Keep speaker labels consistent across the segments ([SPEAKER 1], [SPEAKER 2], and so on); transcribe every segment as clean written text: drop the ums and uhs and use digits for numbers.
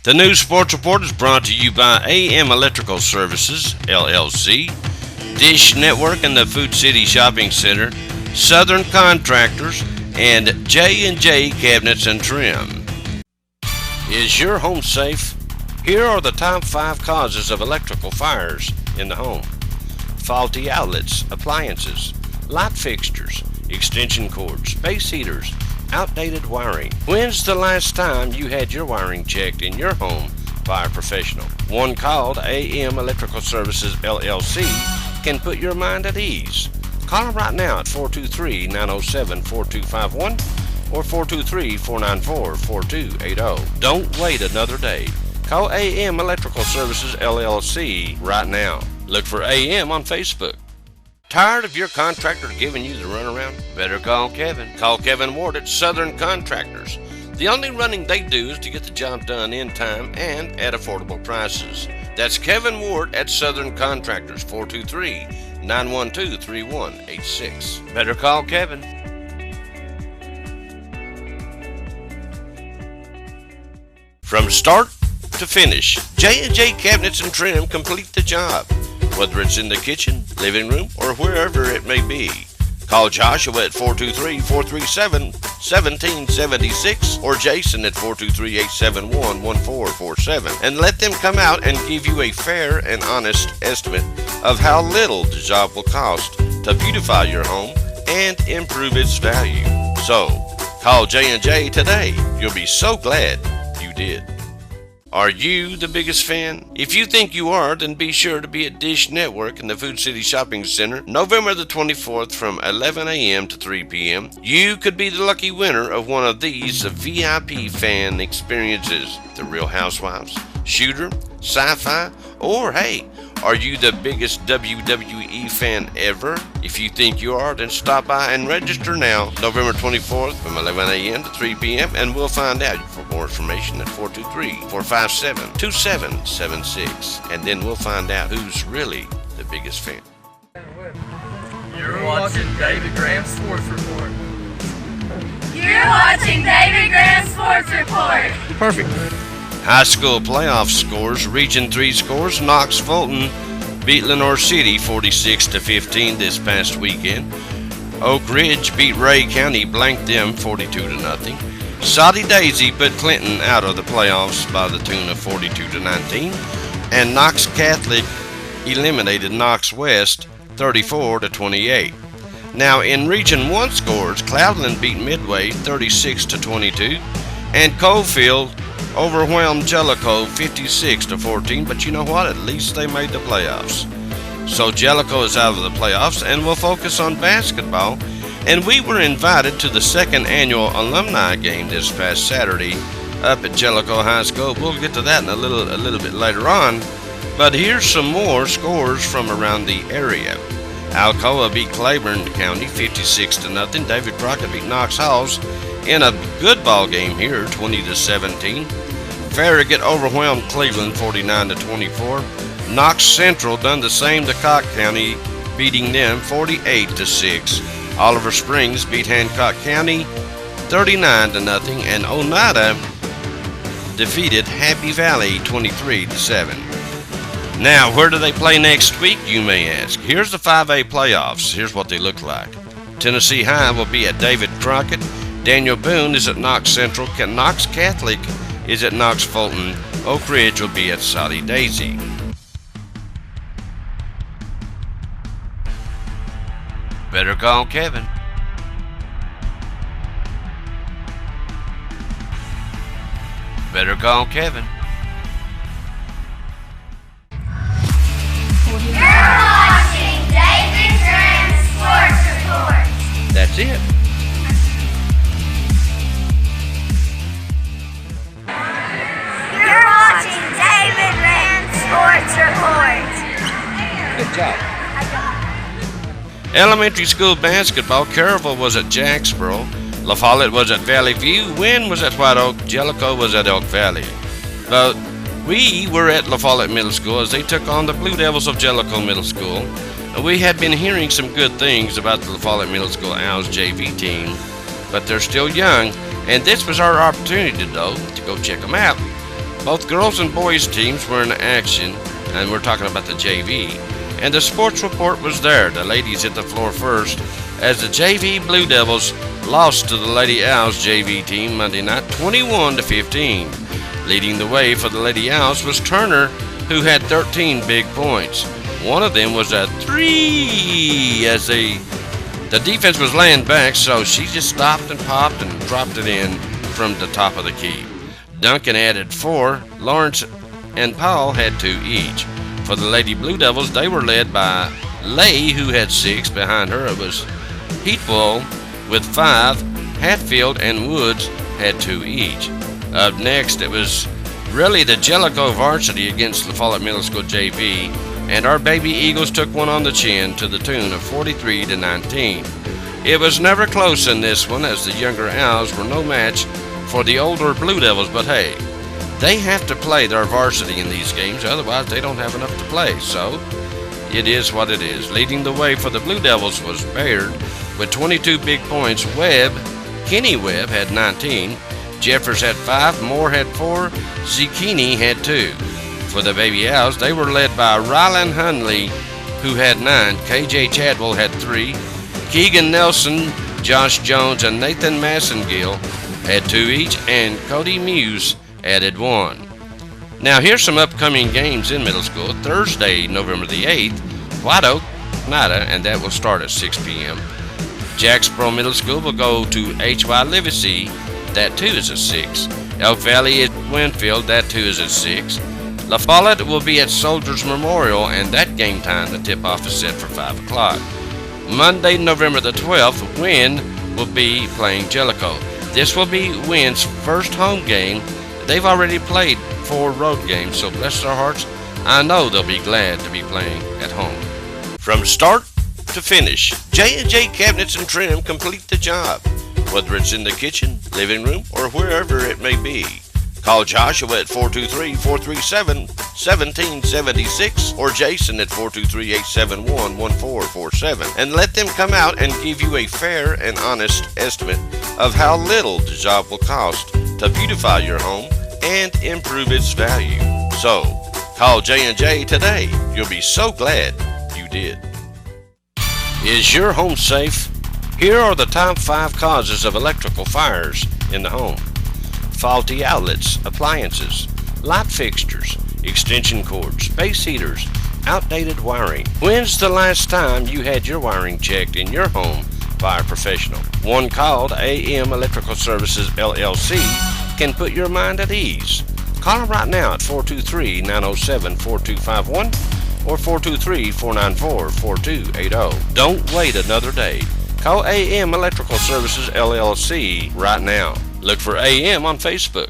[SPEAKER 1] The new sports report is brought to you by AM Electrical Services, LLC, Dish Network and the Food City Shopping Center, Southern Contractors, and J&J Cabinets and Trim. Is your home safe? Here are the top 5 causes of electrical fires in the home. Faulty outlets, appliances, light fixtures, extension cords, space heaters, outdated wiring. When's the last time you had your wiring checked in your home by a professional? One called AM Electrical Services LLC can put your mind at ease. Call them right now at 423-907-4251 or 423-494-4280. Don't wait another day. Call AM Electrical Services LLC right now. Look for AM on Facebook. Tired of your contractor giving you the runaround? Better call Kevin. Call Kevin Ward at Southern Contractors. The only running they do is to get the job done in time and at affordable prices. That's Kevin Ward at Southern Contractors, 423-912-3186. Better call Kevin. From start to finish, J&J Cabinets and Trim complete the job. Whether it's in the kitchen, living room, or wherever it may be. Call Joshua at 423-437-1776 or Jason at 423-871-1447 and let them come out and give you a fair and honest estimate of how little the job will cost to beautify your home and improve its value. So, call J&J today. You'll be so glad you did. Are you the biggest fan? If you think you are, then be sure to be at Dish Network in the Food City Shopping Center, November the 24th from 11 a.m. to 3 p.m. You could be the lucky winner of one of these VIP fan experiences. The Real Housewives, Shooter, Sci-Fi, or hey, are you the biggest WWE fan ever? If you think you are, then stop by and register now, November 24th from 11 a.m. to 3 p.m. and we'll find out. For more information at 423-457-2776. And then we'll find out who's really the biggest fan.
[SPEAKER 2] You're watching David Graham Sports Report.
[SPEAKER 3] You're watching David Graham Sports Report.
[SPEAKER 1] Perfect. High school playoff scores, Region 3 scores, Knox Fulton beat Lenoir City 46-15 this past weekend. Oak Ridge beat Ray County, blanked them 42-0. Soddy Daisy put Clinton out of the playoffs by the tune of 42-19. And Knox Catholic eliminated Knox West 34-28. Now in Region 1 scores, Cloudland beat Midway 36-22. And Coalfield overwhelmed Jellicoe 56-14, but you know what? At least they made the playoffs. So Jellicoe is out of the playoffs, and we'll focus on basketball. And we were invited to the second annual alumni game this past Saturday up at Jellicoe High School. We'll get to that in a little bit later on. But here's some more scores from around the area. Alcoa beat Claiborne County 56-0. David Crockett beat Knox Halls in a good ball game here, 20-17. Farragut overwhelmed Cleveland 49-24. Knox Central done the same to Cock County, beating them 48-6. Oliver Springs beat Hancock County 39-0, and Oneida defeated Happy Valley 23-7. Now, where do they play next week, you may ask? Here's the 5A playoffs. Here's what they look like. Tennessee High will be at David Crockett. Daniel Boone is at Knox Central. Knox Catholic is at Knox Fulton. Oak Ridge will be at Soddy Daisy. Better call Kevin. Better call Kevin.
[SPEAKER 3] You're watching David Graham Sports Report.
[SPEAKER 1] That's it.
[SPEAKER 3] You're watching David Graham Sports Report.
[SPEAKER 1] Good job. Elementary school basketball, Caryville was at Jacksboro, La Follette was at Valley View, Wynn was at White Oak, Jellicoe was at Elk Valley. But we were at La Follette Middle School as they took on the Blue Devils of Jellicoe Middle School. We had been hearing some good things about the La Follette Middle School Owls JV team, but they're still young, and this was our opportunity, though, to go check them out. Both girls and boys teams were in action, and we're talking about the JV. And the sports report was there. The ladies hit the floor first as the JV Blue Devils lost to the Lady Owls JV team Monday night 21-15. Leading the way for the Lady Owls was Turner, who had 13 big points. One of them was a 3 as the defense was laying back, so she just stopped and popped and dropped it in from the top of the key. Duncan added 4. Lawrence and Paul had 2 each. For the Lady Blue Devils, they were led by Lay, who had 6. Behind her it was Heatwell with 5. Hatfield and Woods had 2 each. Up next, it was really the Jellicoe varsity against La Follette Middle School JV, and our baby Eagles took one on the chin to the tune of 43-19. It was never close in this one, as the younger Owls were no match for the older Blue Devils, but hey, they have to play their varsity in these games, otherwise they don't have enough to play, so it is what it is. Leading the way for the Blue Devils was Baird with 22 big points. Kenny Webb had 19. Jeffers had 5. Moore had 4. Zucchini had 2. For the Baby Owls, they were led by Rylan Hunley, who had 9. KJ Chadwell had 3. Keegan Nelson, Josh Jones, and Nathan Massengill had 2 each, and Cody Muse added 1. Now here's some upcoming games in middle school. Thursday, November the 8th, White Oak, Nida, and that will start at 6 p.m. Jacksboro Middle School will go to H.Y. Livesey, that too is at 6. Elk Valley is Winfield, that too is at 6. La Follette will be at Soldiers Memorial, and that game time, the tip-off is set for 5 o'clock. Monday, November the 12th, Wynn will be playing Jellicoe. This will be Wynn's first home game. They've already played 4 road games, so bless their hearts, I know they'll be glad to be playing at home. From start to finish, J&J Cabinets and Trim complete the job, whether it's in the kitchen, living room, or wherever it may be. Call Joshua at 423-437-1776 or Jason at 423-871-1447 and let them come out and give you a fair and honest estimate of how little the job will cost to beautify your home and improve its value. So, call J&J today. You'll be so glad you did. Is your home safe? Here are the top 5 causes of electrical fires in the home. Faulty outlets, appliances, light fixtures, extension cords, space heaters, outdated wiring. When's the last time you had your wiring checked in your home by a professional? One called AM Electrical Services LLC can put your mind at ease. Call them right now at 423-907-4251 or 423-494-4280. Don't wait another day. Call AM Electrical Services LLC right now. Look for AM on Facebook.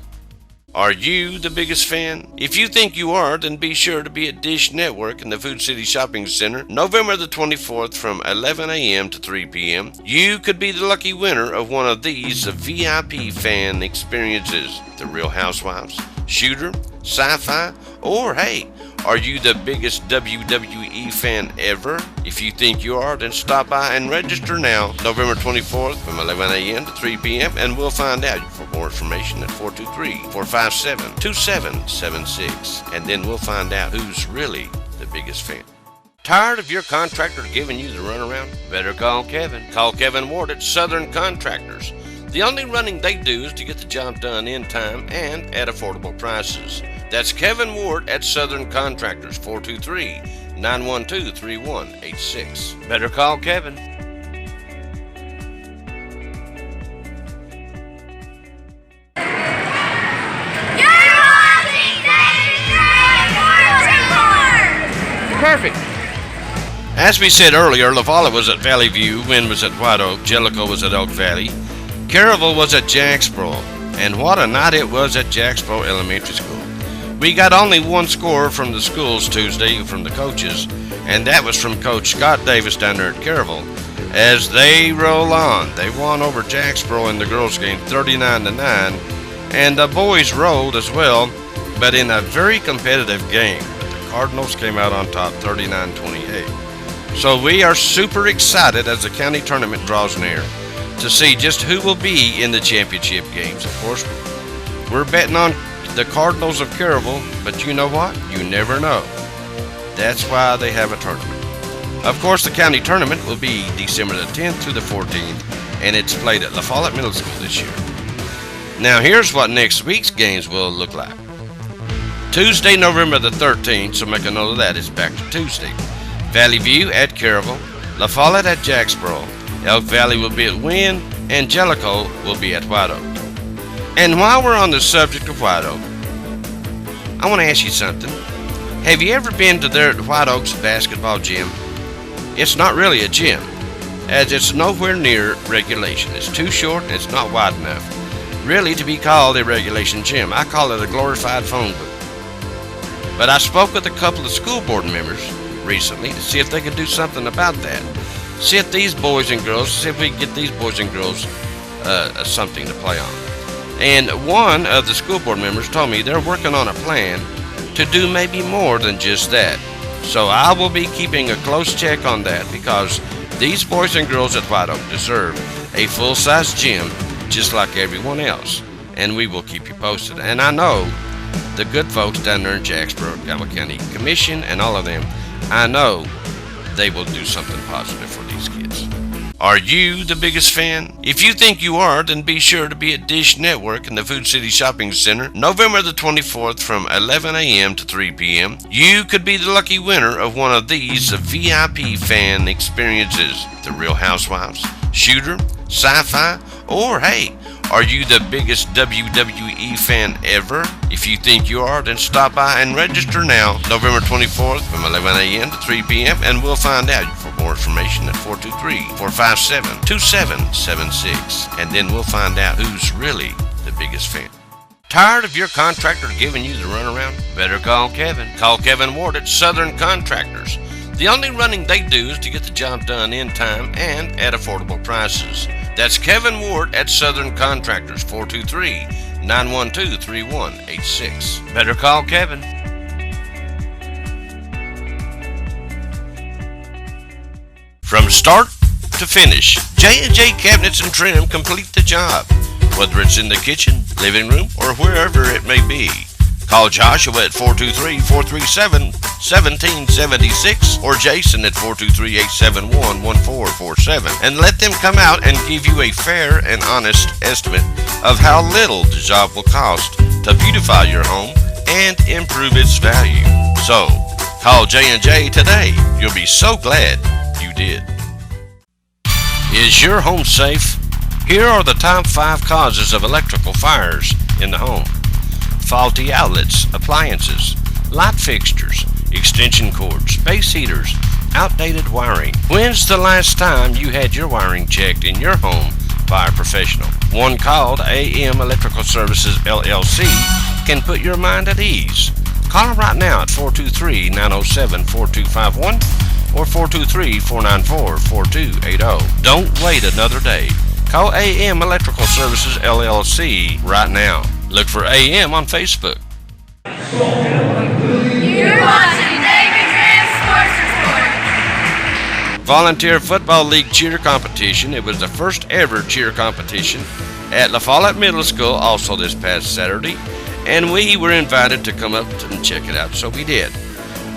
[SPEAKER 1] Are you the biggest fan? If you think you are, then be sure to be at Dish Network in the Food City Shopping Center, November the 24th from 11 a.m. to 3 p.m. You could be the lucky winner of one of these VIP fan experiences. The Real Housewives, Shooter, Sci-Fi, or hey, are you the biggest WWE fan ever? If you think you are, then stop by and register now, November 24th from 11 a.m. to 3 p.m. and we'll find out. For more information at 423-457-2776. And then we'll find out who's really the biggest fan. Tired of your contractor giving you the runaround? Better call Kevin. Call Kevin Ward at Southern Contractors. The only running they do is to get the job done in time and at affordable prices. That's Kevin Ward at Southern Contractors, 423-912-3186. Better call Kevin.
[SPEAKER 3] You're watching David Graham Sports Report.
[SPEAKER 2] Perfect.
[SPEAKER 1] As we said earlier, La Follette was at Valley View, Wynn was at White Oak, Jellicoe was at Elk Valley, Caryville was at Jacksboro, and what a night it was at Jacksboro Elementary School. We got only one score from the schools Tuesday from the coaches, and that was from Coach Scott Davis down there at Caryville. As they roll on, they won over Jacksboro in the girls' game 39-9, and the boys rolled as well, but in a very competitive game. But the Cardinals came out on top 39-28. So we are super excited as the county tournament draws near to see just who will be in the championship games. Of course, we're betting on the Cardinals of Kerrville, but you know what? You never know. That's why they have a tournament. Of course, the county tournament will be December the 10th through the 14th, and it's played at La Follette Middle School this year. Now, here's what next week's games will look like. Tuesday, November the 13th, so make a note of that, it's back to Tuesday. Valley View at Kerrville, La Follette at Jacksboro, Elk Valley will be at Wynn, and Jellicoe will be at White Oak. And while we're on the subject of White Oak, I want to ask you something. Have you ever been to their White Oak's basketball gym? It's not really a gym, as it's nowhere near regulation. It's too short and it's not wide enough, really, to be called a regulation gym. I call it a glorified phone booth. But I spoke with a couple of school board members recently to see if they could do something about that. See if we can get these boys and girls something to play on. And one of the school board members told me they're working on a plan to do maybe more than just that. So I will be keeping a close check on that, because these boys and girls at White Oak deserve a full-size gym just like everyone else. And we will keep you posted. And I know the good folks down there in Jacksboro, Galvin County Commission, and all of them, I know they will do something positive for these kids. Are you the biggest fan? If you think you are, then be sure to be at Dish Network in the Food City Shopping Center, November the 24th from 11 a.m. to 3 p.m. You could be the lucky winner of one of these VIP fan experiences. The Real Housewives, Shooter, Sci-Fi, or hey, are you the biggest WWE fan ever? If you think you are, then stop by and register now, November 24th from 11 a.m. to 3 p.m. and we'll find out. For more information at 423-457-2776. And then we'll find out who's really the biggest fan. Tired of your contractor giving you the runaround? Better call Kevin. Call Kevin Ward at Southern Contractors. The only running they do is to get the job done in time and at affordable prices. That's Kevin Ward at Southern Contractors, 423-912-3186. Better call Kevin. From start to finish, J&J Cabinets and Trim complete the job, whether it's in the kitchen, living room, or wherever it may be. Call Joshua at 423-437-1776 or Jason at 423-871-1447 and let them come out and give you a fair and honest estimate of how little the job will cost to beautify your home and improve its value. So, call J&J today. You'll be so glad you did. Is your home safe? Here are the top 5 causes of electrical fires in the home. Faulty outlets, appliances, light fixtures, extension cords, space heaters, outdated wiring. When's the last time you had your wiring checked in your home by a professional? One called AM Electrical Services LLC can put your mind at ease. Call them right now at 423-907-4251 or 423-494-4280. Don't wait another day. Call AM Electrical Services LLC right now. Look for AM on Facebook.
[SPEAKER 3] You're watching David Graham Sports Report.
[SPEAKER 1] Volunteer Football League cheer competition. It was the first ever cheer competition at La Follette Middle School also this past Saturday, and we were invited to come up and check it out, so we did.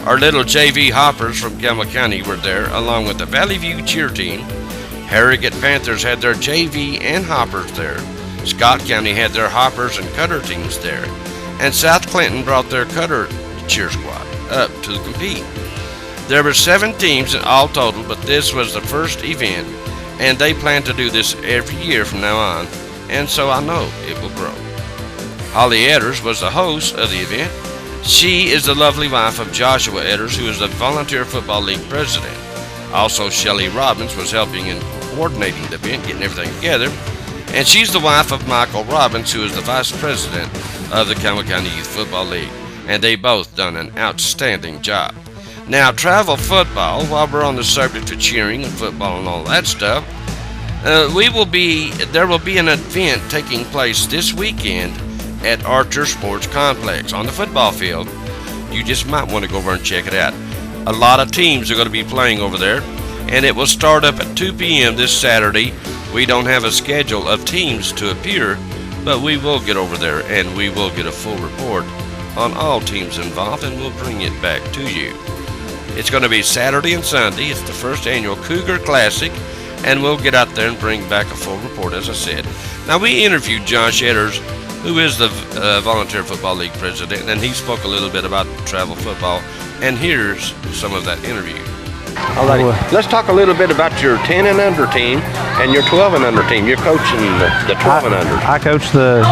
[SPEAKER 1] Our little JV Hoppers from Galvin County were there, along with the Valley View cheer team. Harrogate Panthers had their JV and Hoppers there. Scott County had their Hoppers and Cutter teams there. And South Clinton brought their Cutter cheer squad up to compete. There were 7 teams in all total, but this was the first event, and they plan to do this every year from now on, and so I know it will grow. Holly Edders was the host of the event. She is the lovely wife of Joshua Edders, who is the Volunteer Football League president. Also, Shelley Robbins was helping in coordinating the event, getting everything together. And she's the wife of Michael Robbins, who is the vice president of the Galvin County Youth Football League. And they both done an outstanding job. Now, travel football, while we're on the subject of cheering and football and all that stuff, there will be an event taking place this weekend at Archer Sports Complex on the football field. You just might want to go over and check it out. A lot of teams are going to be playing over there, and it will start up at 2 p.m. this Saturday. We don't have a schedule of teams to appear, but we will get over there and we will get a full report on all teams involved and we'll bring it back to you. It's going to be Saturday and Sunday. It's the first annual Cougar Classic, and we'll get out there and bring back a full report, as I said. Now, we interviewed Josh Edders, who is the Volunteer Football League president, and he spoke a little bit about travel football, and here's some of that interview.
[SPEAKER 4] All right, let's talk a little bit about your 10 and under team and your 12 and under team. You're coaching the 12 and under.
[SPEAKER 5] I coach the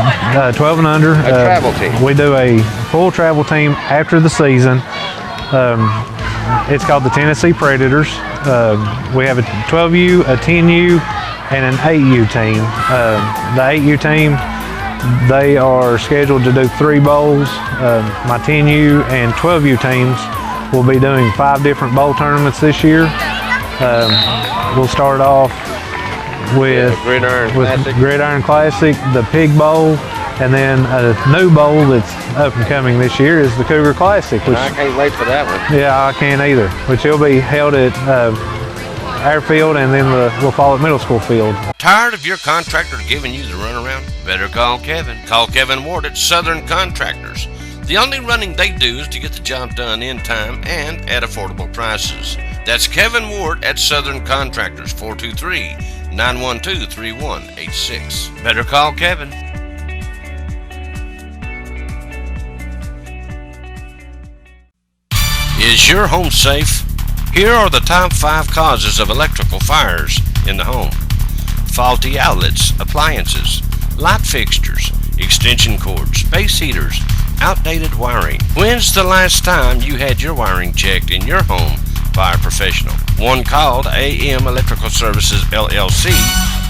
[SPEAKER 5] 12 and under.
[SPEAKER 4] A travel team.
[SPEAKER 5] We do a full travel team after the season. It's called the Tennessee Predators. We have a 12U, a 10U, and an 8U team. The 8U team, they are scheduled to do 3 bowls. My 10U and 12U teams will be doing 5 different bowl tournaments this year. We'll start off with Gridiron Classic, the Pig Bowl, and then a new bowl that's up and coming this year is the Cougar Classic. Which,
[SPEAKER 4] I can't wait for that one.
[SPEAKER 5] Yeah, I can't either. Which will be held at Airfield, and then we'll follow at Middle School Field.
[SPEAKER 1] Tired of your contractor giving you the runaround? Better call Kevin. Call Kevin Ward at Southern Contractors. The only running they do is to get the job done in time and at affordable prices. That's Kevin Ward at Southern Contractors, 423-912-3186. Better call Kevin. Is your home safe? Here are the top 5 causes of electrical fires in the home. Faulty outlets, appliances, light fixtures, extension cords, space heaters, outdated wiring. When's the last time you had your wiring checked in your home by a professional? One called AM Electrical Services LLC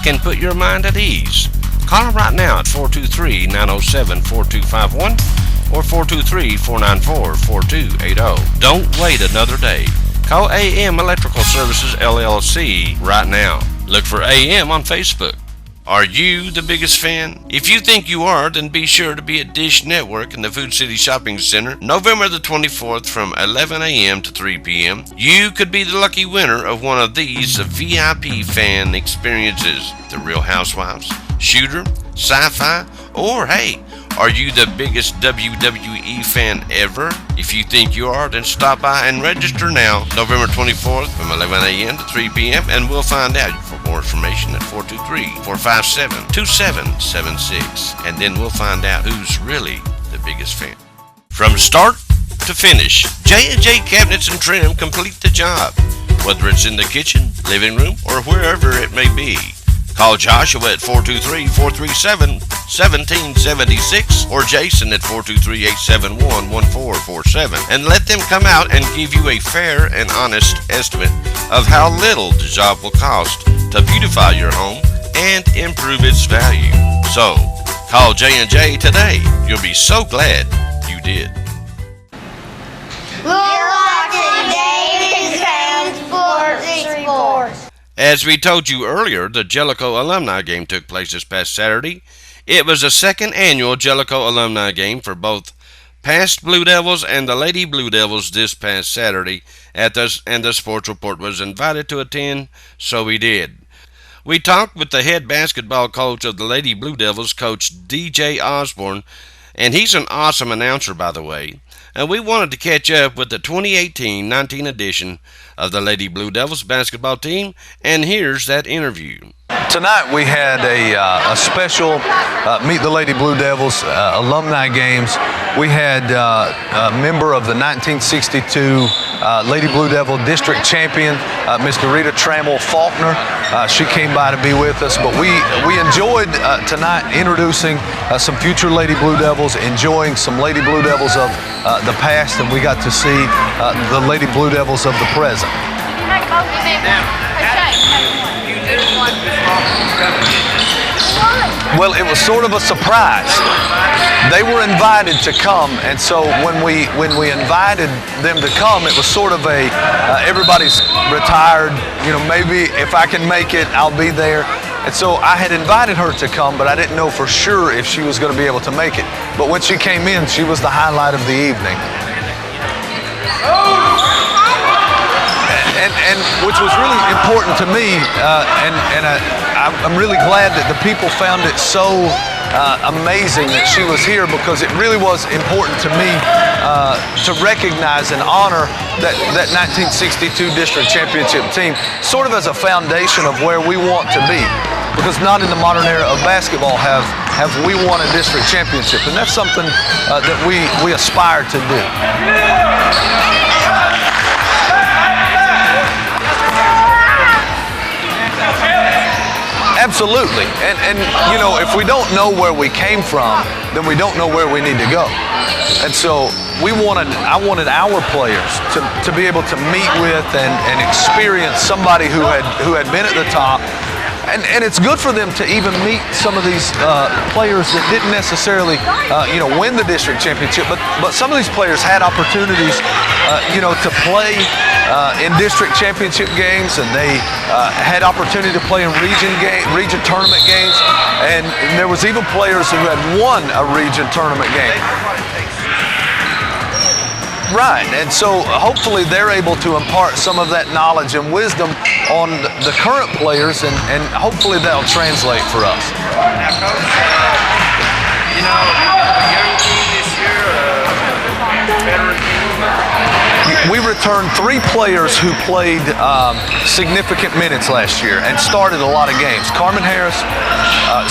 [SPEAKER 1] can put your mind at ease. Call them right now at 423-907-4251 or 423-494-4280. Don't wait another day. Call AM Electrical Services LLC right now. Look for AM on Facebook. Are you the biggest fan? If you think you are, then be sure to be at Dish Network in the Food City Shopping Center, November the 24th from 11 a.m. to 3 p.m. You could be the lucky winner of one of these VIP fan experiences. The Real Housewives, Shooter, Sci-Fi, or hey, are you the biggest WWE fan ever? If you think you are, then stop by and register now, November 24th from 11 a.m. to 3 p.m. and we'll find out. For more information at 423-457-2776. And then we'll find out who's really the biggest fan. From start to finish, J&J Cabinets and Trim complete the job, whether it's in the kitchen, living room, or wherever it may be. Call Joshua at 423-437-1776 or Jason at 423-871-1447 and let them come out and give you a fair and honest estimate of how little the job will cost to beautify your home and improve its value. So, call J&J today. You'll be so glad you did.
[SPEAKER 3] You're watching David Graham Sports Report.
[SPEAKER 1] As we told you earlier, the Jellicoe Alumni Game took place this past Saturday. It was the second annual Jellicoe Alumni Game for both past Blue Devils and the Lady Blue Devils this past Saturday, and the Sports Report was invited to attend, so we did. We talked with the head basketball coach of the Lady Blue Devils, Coach DJ Osborne, and he's an awesome announcer, by the way. And we wanted to catch up with the 2018-19 edition of the Lady Blue Devils basketball team, and here's that interview.
[SPEAKER 6] Tonight we had a special Meet the Lady Blue Devils alumni games. We had a member of the 1962 Lady Blue Devil District Champion, Miss Dorita Trammell Faulkner. She came by to be with us, but we enjoyed tonight introducing some future Lady Blue Devils, enjoying some Lady Blue Devils of the past, and we got to see the Lady Blue Devils of the present. Well, it was sort of a surprise. They were invited to come, and so when we invited them to come, it was sort of a everybody's retired. You know, maybe if I can make it, I'll be there. And so I had invited her to come, but I didn't know for sure if she was going to be able to make it. But when she came in, she was the highlight of the evening. And which was really important to me, and I'm really glad that the people found it so amazing that she was here, because it really was important to me to recognize and honor that 1962 district championship team, sort of as a foundation of where we want to be. Because not in the modern era of basketball have we won a district championship, and that's something that we aspire to do. Absolutely, and you know, if we don't know where we came from, then we don't know where we need to go. And so I wanted our players to be able to meet with and experience somebody who had been at the top. And it's good for them to even meet some of these players that didn't necessarily, win the district championship, but some of these players had opportunities, to play in district championship games, and they had opportunity to play in region tournament games, and there was even players who had won a region tournament game. Right, and so hopefully they're able to impart some of that knowledge and wisdom on the current players, and hopefully that'll translate for us.
[SPEAKER 2] Now, Coach, young team this year, veteran team.
[SPEAKER 6] We returned 3 players who played significant minutes last year and started a lot of games. Carmen Harris,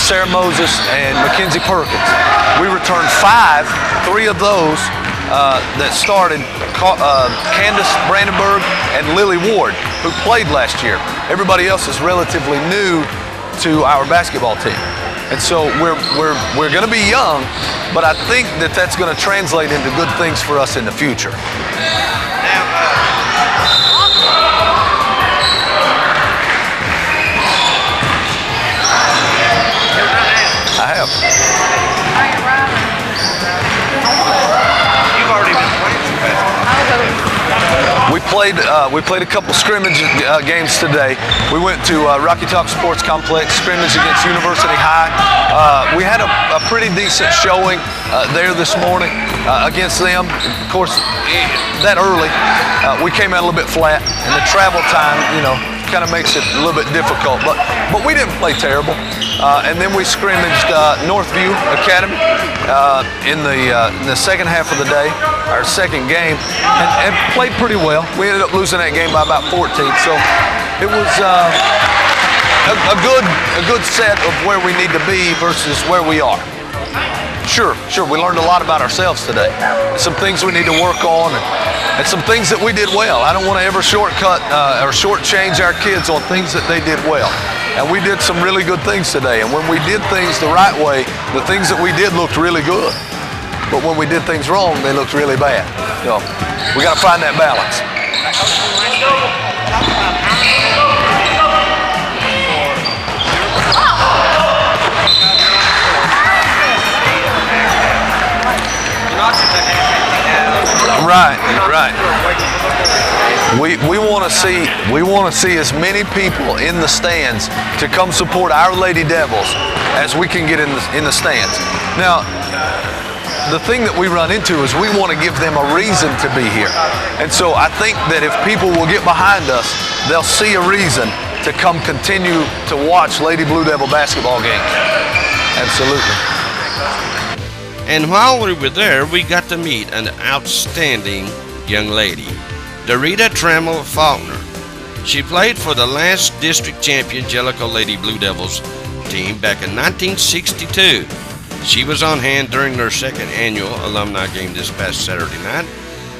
[SPEAKER 6] Sarah Moses, and Mackenzie Perkins. We returned 5, 3 of those that started, Candace Brandenburg and Lily Ward, who played last year. Everybody else is relatively new to our basketball team. And so we're going to be young, but I think that that's going to translate into good things for us in the future. I have.
[SPEAKER 2] You've already been playing some basketball.
[SPEAKER 6] We played a couple scrimmage games today. We went to Rocky Top Sports Complex, scrimmage against University High. We had a pretty decent showing there this morning against them. Of course, that early, we came out a little bit flat, and the travel time, kind of makes it a little bit difficult, but we didn't play terrible. And then we scrimmaged Northview Academy in the second half of the day, our second game, and played pretty well. We ended up losing that game by about 14, so it was a good set of where we need to be versus where we are. Sure, we learned a lot about ourselves today. Some things we need to work on, and some things that we did well. I don't want to ever shortcut or shortchange our kids on things that they did well. And we did some really good things today. And when we did things the right way, the things that we did looked really good. But when we did things wrong, they looked really bad. So we got to find that balance. Right. We want to see as many people in the stands to come support our Lady Devils as we can get in the stands. Now, the thing that we run into is we want to give them a reason to be here. And so I think that if people will get behind us, they'll see a reason to come continue to watch Lady Blue Devil basketball games. Absolutely.
[SPEAKER 1] And while we were there, we got to meet an outstanding young lady, Dorita Trammell Faulkner. She played for the last district champion Jellicoe Lady Blue Devils team back in 1962. She was on hand during their second annual alumni game this past Saturday night,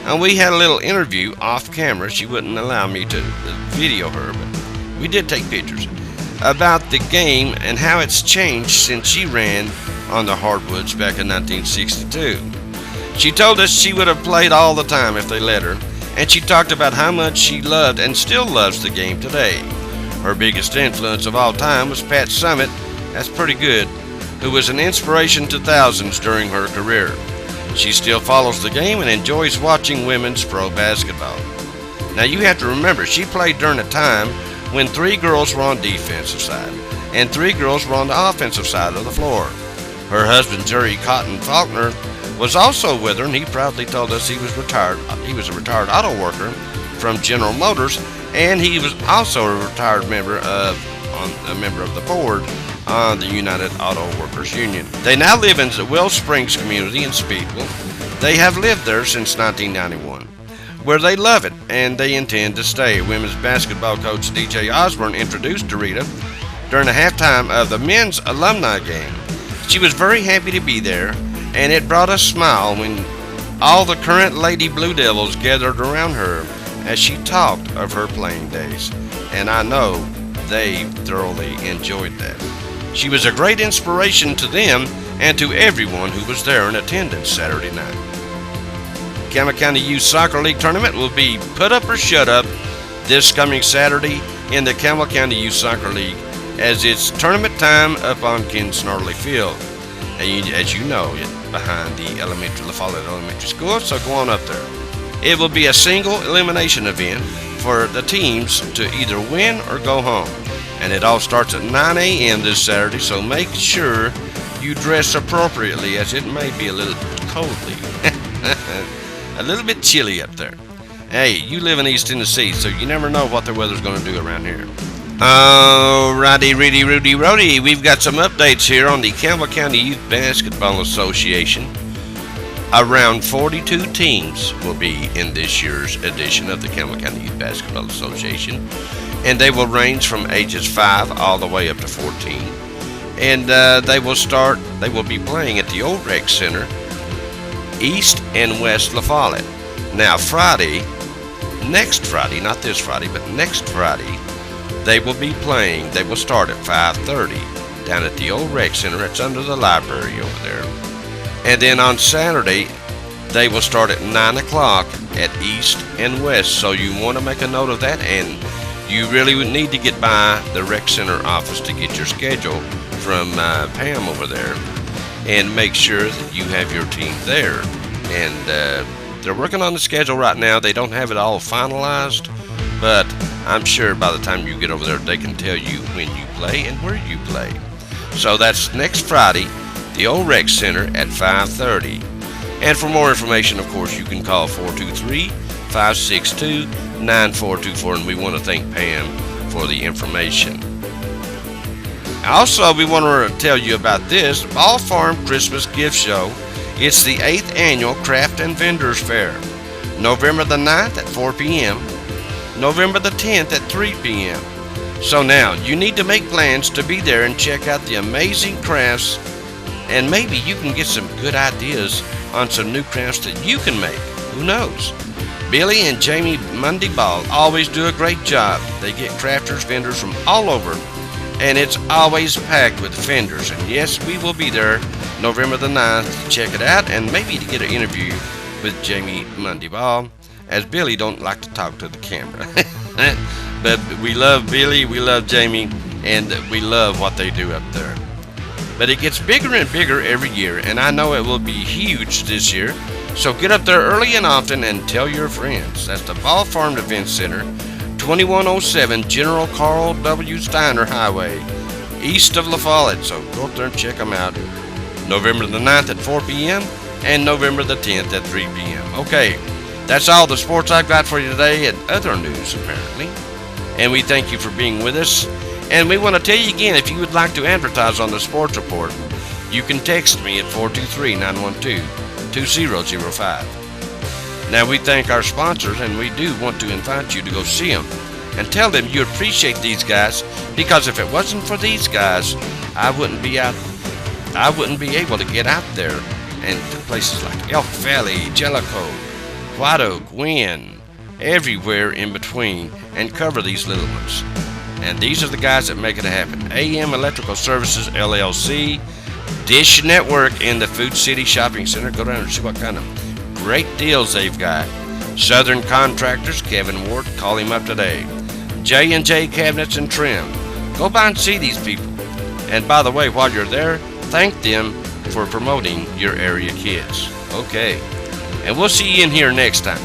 [SPEAKER 1] and we had a little interview off camera. She wouldn't allow me to video her, but we did take pictures about the game and how it's changed since she ran on the hardwoods back in 1962. She told us she would have played all the time if they let her, and she talked about how much she loved and still loves the game today. Her biggest influence of all time was Pat Summitt, that's pretty good, who was an inspiration to thousands during her career. She still follows the game and enjoys watching women's pro basketball. Now you have to remember, she played during a time when 3 girls were on defensive side and 3 girls were on the offensive side of the floor. Her husband, Jerry Cotton Faulkner, was also with her, and he proudly told us he was retired. He was a retired auto worker from General Motors, and he was also a retired member of the board on the United Auto Workers Union. They now live in the Will Springs community in Speedwell. They have lived there since 1991, where they love it and they intend to stay. Women's basketball coach DJ Osborne introduced Dorita during the halftime of the men's alumni game. She was very happy to be there, and it brought a smile when all the current Lady Blue Devils gathered around her as she talked of her playing days, and I know they thoroughly enjoyed that. She was a great inspiration to them and to everyone who was there in attendance Saturday night. Campbell County Youth Soccer League tournament will be put up or shut up this coming Saturday in the Campbell County Youth Soccer League, as it's tournament time up on Ken Snarley Field. And as you know, it's behind the La Follette Elementary School, so go on up there. It will be a single elimination event for the teams to either win or go home. And it all starts at 9 a.m. this Saturday, so make sure you dress appropriately, as it may be a little coldly. A little bit chilly up there. Hey, you live in East Tennessee, so you never know what the weather's going to do around here. Alrighty, Rudy, Rody, we've got some updates here on the Campbell County Youth Basketball Association. Around 42 teams will be in this year's edition of the Campbell County Youth Basketball Association, and they will range from ages 5 all the way up to 14. And they will be playing at the old Rec Center, East and West La Follette. Now next Friday, not this Friday, but next Friday, they will start at 5:30 down at the old Rec Center. It's under the library over there. And then on Saturday, they will start at 9 o'clock at East and West. So you want to make a note of that, and you really would need to get by the Rec Center office to get your schedule from Pam over there, and make sure that you have your team there. And they're working on the schedule right now. They don't have it all finalized, but I'm sure by the time you get over there, they can tell you when you play and where you play. So that's next Friday, the old Rec Center at 5:30. And for more information, of course, you can call 423-562-9424, and we want to thank Pam for the information. Also, we want to tell you about this Ball Farm Christmas Gift Show. It's the 8th annual Craft and Vendors Fair, November the 9th at 4 p.m., November the 10th at 3 p.m. So now, you need to make plans to be there and check out the amazing crafts, and maybe you can get some good ideas on some new crafts that you can make. Who knows? Billy and Jamie Mundy Ball always do a great job. They get crafters, vendors from all over, and it's always packed with vendors. And yes, we will be there November the 9th to check it out, and maybe to get an interview with Jamie Mundy Ball, as Billy don't like to talk to the camera. But we love Billy, we love Jamie, and we love what they do up there. But it gets bigger and bigger every year, and I know it will be huge this year. So get up there early and often and tell your friends. That's the Ball Farm Event Center, 2107 General Carl W. Steiner Highway, east of La Follette. So go up there and check them out. November the 9th at 4 p.m. and November the 10th at 3 p.m. Okay, that's all the sports I've got for you today, and other news apparently. And we thank you for being with us. And we want to tell you again, if you would like to advertise on the Sports Report, you can text me at 423-912-2005. Now, we thank our sponsors, and we do want to invite you to go see them and tell them you appreciate these guys, because if it wasn't for these guys, I wouldn't be able to get out there and to places like Elk Valley, Jellicoe, White Oak, Wynn, everywhere in between, and cover these little ones. And these are the guys that make it happen. AM Electrical Services, LLC, Dish Network in the Food City Shopping Center. Go down and see what kind of great deals they've got. Southern Contractors, Kevin Ward, call him up today. J&J Cabinets and Trim. Go by and see these people. And by the way, while you're there, thank them for promoting your area kids. Okay. And we'll see you in here next time.